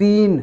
3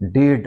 1.5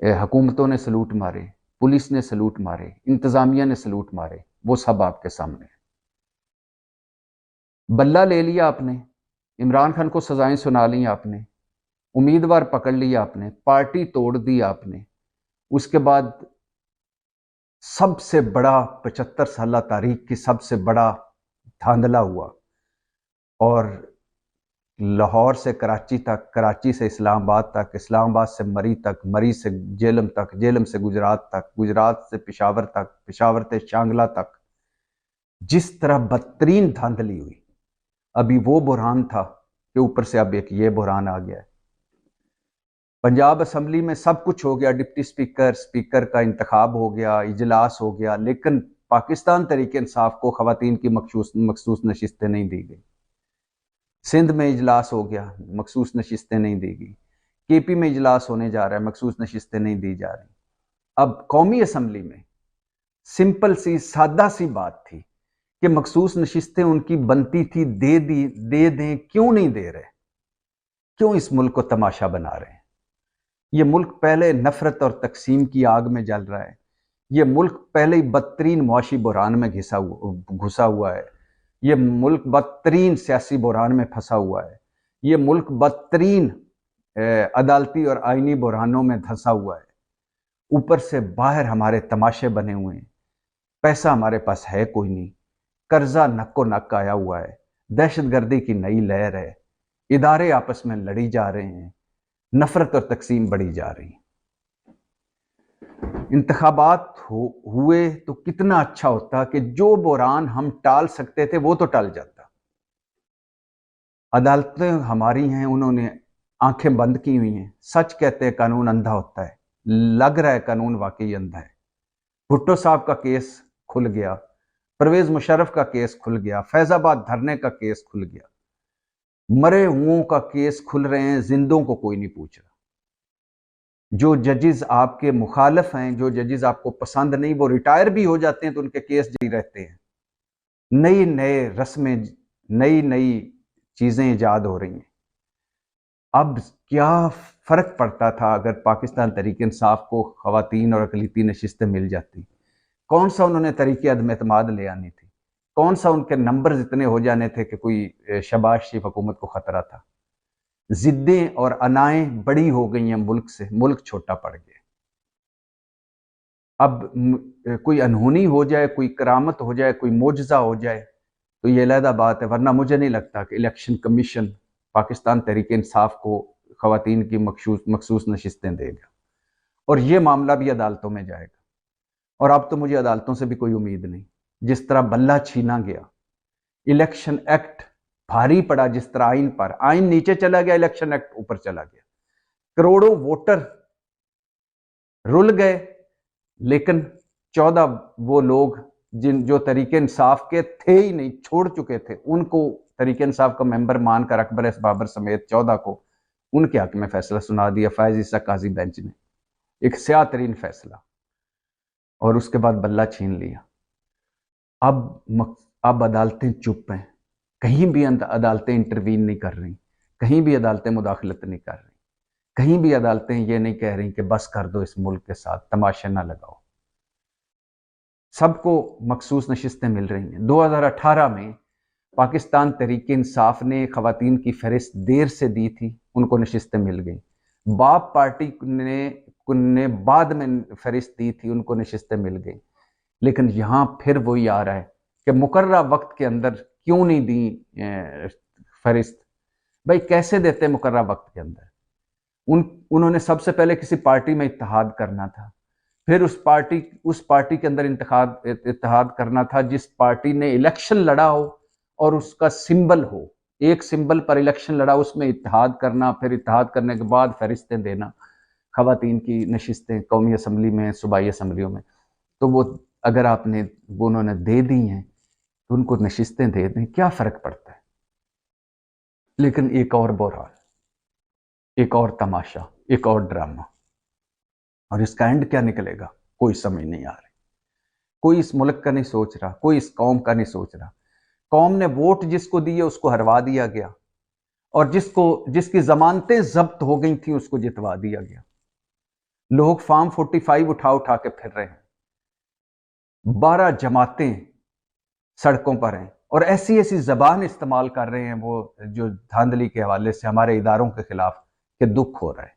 حکومتوں نے سلوٹ مارے، پولیس نے سلوٹ مارے، انتظامیہ نے سلوٹ مارے، وہ سب آپ کے سامنے ہے۔ بلہ لے لیا آپ نے، عمران خان کو سزائیں سنا لی آپ نے، امیدوار پکڑ لیا آپ نے، پارٹی توڑ دی آپ نے، اس کے بعد سب سے بڑا 75 سالہ تاریخ کی سب سے بڑا دھاندلا ہوا، اور لاہور سے کراچی تک، کراچی سے اسلام آباد تک، اسلام آباد سے مری تک، مری سے جیلم تک، جیلم سے گجرات تک، گجرات سے پشاور تک، پشاور سے شانگلہ تک، جس طرح بدترین دھاندلی ہوئی، ابھی وہ بحران تھا کہ اوپر سے اب ایک یہ بحران آ گیا ہے۔ پنجاب اسمبلی میں سب کچھ ہو گیا، ڈپٹی سپیکر، سپیکر کا انتخاب ہو گیا، اجلاس ہو گیا، لیکن پاکستان تحریک انصاف کو خواتین کی مخصوص نشستیں نہیں دی گئی۔ سندھ میں اجلاس ہو گیا، مخصوص نشستیں نہیں دی گئی۔ کے پی میں اجلاس ہونے جا رہا ہے، مخصوص نشستیں نہیں دی جا رہی۔ اب قومی اسمبلی میں سمپل سی سادہ سی بات تھی کہ مخصوص نشستیں ان کی بنتی تھی، دے دیں، کیوں نہیں دے رہے؟ کیوں اس ملک کو تماشا بنا رہے ہیں؟ یہ ملک پہلے نفرت اور تقسیم کی آگ میں جل رہا ہے، یہ ملک پہلے ہی بدترین معاشی بحران میں گھسا ہوا ہے، یہ ملک بدترین سیاسی بحران میں پھنسا ہوا ہے، یہ ملک بدترین عدالتی اور آئینی بحرانوں میں دھنسا ہوا ہے، اوپر سے باہر ہمارے تماشے بنے ہوئے ہیں، پیسہ ہمارے پاس ہے کوئی نہیں، قرضہ نک و نک آیا ہوا ہے، دہشت گردی کی نئی لہر ہے، ادارے آپس میں لڑی جا رہے ہیں، نفرت اور تقسیم بڑھی جا رہی ہے۔ انتخابات ہوئے تو کتنا اچھا ہوتا کہ جو بحران ہم ٹال سکتے تھے وہ تو ٹل جاتا۔ عدالتیں ہماری ہیں، انہوں نے آنکھیں بند کی ہوئی ہیں، سچ کہتے ہیں قانون اندھا ہوتا ہے، لگ رہا ہے قانون واقعی اندھا ہے۔ بھٹو صاحب کا کیس کھل گیا، پرویز مشرف کا کیس کھل گیا، فیض آباد دھرنے کا کیس کھل گیا، مرے ہوں کا کیس کھل رہے ہیں، زندوں کو کوئی نہیں پوچھ رہا۔ جو ججز آپ کے مخالف ہیں، جو ججز آپ کو پسند نہیں، وہ ریٹائر بھی ہو جاتے ہیں تو ان کے کیس جاری رہتے ہیں، نئی رسمیں، نئی چیزیں ایجاد ہو رہی ہیں۔ اب کیا فرق پڑتا تھا اگر پاکستان تحریک انصاف کو خواتین اور اقلیتی نشستیں مل جاتی؟ کون سا انہوں نے طریقے عدم اعتماد لے آنی تھی؟ کون سا ان کے نمبرز اتنے ہو جانے تھے کہ کوئی شہباز شریف حکومت کو خطرہ تھا؟ ضدیں اور انائیں بڑی ہو گئی ہیں ملک سے، ملک چھوٹا پڑ گیا۔ اب کوئی انہونی ہو جائے، کوئی کرامت ہو جائے، کوئی معجزہ ہو جائے تو یہ علیحدہ بات ہے، ورنہ مجھے نہیں لگتا کہ الیکشن کمیشن پاکستان تحریک انصاف کو خواتین کی مخصوص نشستیں دے گا، اور یہ معاملہ بھی عدالتوں میں جائے گا۔ اور اب تو مجھے عدالتوں سے بھی کوئی امید نہیں، جس طرح بلہ چھینا گیا، الیکشن ایکٹ بھاری پڑا، جس طرح آئین پر، آئین نیچے چلا گیا، الیکشن ایکٹ اوپر چلا گیا، کروڑوں ووٹر رل گئے، لیکن 14 وہ لوگ جو تحریک انصاف کے تھے ہی نہیں، چھوڑ چکے تھے، ان کو تحریک انصاف کا ممبر مان کر اکبر ایس بابر سمیت 14 کو ان کے حق میں فیصلہ سنا دیا فائز عیسیٰ قاضی بینچ نے، ایک سیاہ ترین فیصلہ، اور اس کے بعد بلہ چھین لیا۔ اب عدالتیں چپ ہیں، کہیں بھی عدالتیں انٹروین نہیں کر رہی، کہیں بھی عدالتیں مداخلت نہیں کر رہی، کہیں بھی عدالتیں یہ نہیں کہہ رہی کہ بس کر دو اس ملک کے ساتھ، تماشے نہ لگاؤ۔ سب کو مخصوص نشستیں مل رہی ہیں۔ 2018 میں پاکستان تحریک انصاف نے خواتین کی فہرست دیر سے دی تھی، ان کو نشستیں مل گئیں۔ باپ پارٹی نے بعد میں فہرست دی تھی، ان کو نشستیں مل گئیں۔ لیکن یہاں پھر وہی آ رہا ہے کہ مقررہ وقت کے اندر کیوں نہیں دی فہرست؟ بھائی کیسے دیتے مقررہ وقت کے اندر؟ انہوں نے سب سے پہلے کسی پارٹی میں اتحاد کرنا تھا، پھر اس پارٹی کے اندر اتحاد کرنا تھا جس پارٹی نے الیکشن لڑا ہو اور اس کا سمبل ہو، ایک سمبل پر الیکشن لڑا، اس میں اتحاد کرنا، پھر اتحاد کرنے کے بعد فہرستیں دینا خواتین کی نشستیں قومی اسمبلی میں، صوبائی اسمبلیوں میں۔ تو وہ اگر انہوں نے دے دی ہیں تو ان کو نشستیں دے دیں، کیا فرق پڑتا ہے؟ لیکن ایک اور بحران، ایک اور تماشا، ایک اور ڈرامہ، اور اس کا اینڈ کیا نکلے گا کوئی سمجھ نہیں آ رہی۔ کوئی اس ملک کا نہیں سوچ رہا، کوئی اس قوم کا نہیں سوچ رہا۔ قوم نے ووٹ جس کو دیے اس کو ہروا دیا گیا، اور جس کی ضمانتیں ضبط ہو گئی تھیں اس کو جتوا دیا گیا۔ لوگ فارم 45 اٹھا کے پھر رہے ہیں، 12 جماعتیں سڑکوں پر ہیں، اور ایسی ایسی زبان استعمال کر رہے ہیں وہ جو دھاندلی کے حوالے سے ہمارے اداروں کے خلاف، کہ دکھ ہو رہا ہے۔